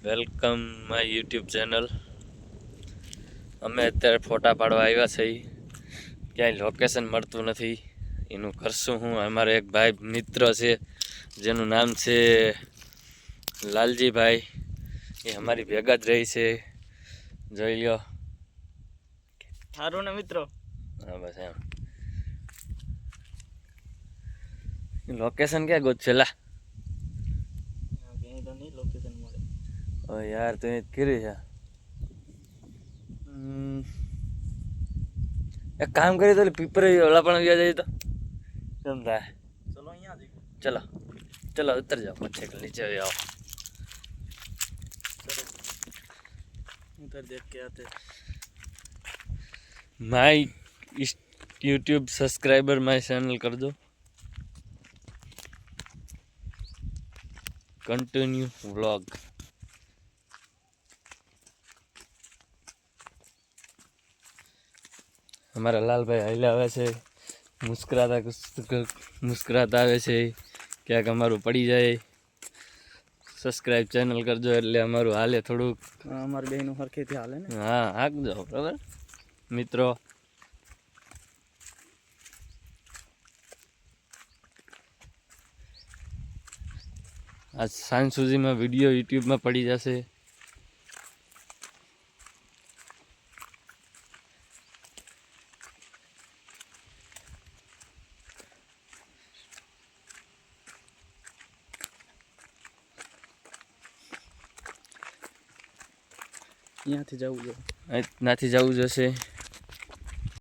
Welcome my YouTube channel. અમે અત્યારે ફોટા પાડવા આવ્યા છીએ. ક્યાંય લોકેશન મળતું નથી. એનું કરશું હું. અમારે એક ભાઈ મિત્ર છે જેનું નામ છે લાલજીભાઈ. એ અમારી ભેગા જ રહી છે. જોઈ લ્યો. સારું ને મિત્રો. હા બસ એમ. લોકેશન ક્યાં ગોતેલા? તો નહીં લોકેશન મળે. ઓ યાર તો એ કરી છે. એક કામ કરી તો પીપર ઓલા પણ વ્યા જાય તો કેમ થાય? ચલો અહીંયા જઈએ. ચલો ચલો ઉતર જાઓ. પછી નીચે આવો. उधर देख के आते. My YouTube subscriber my channel कर दो. Continue vlog. हमारा लाल भाई हाला आवे છે. મુસ્કરાતા આવે છે. ક્યાંક અમારું પડી જાય. સબસ્ક્રાઇબ ચેનલ કરજો એટલે અમારું હાલે થોડુંક. અમારી બહેનો હરખેથી હાલે ને. હા હાકજો બરાબર મિત્રો. આજ સાંજ સુધીમાં વિડીયો યુટ્યુબમાં પડી જશે. અહીંયાથી જવું જોઈએ. અહીંયાથી જવું જશે.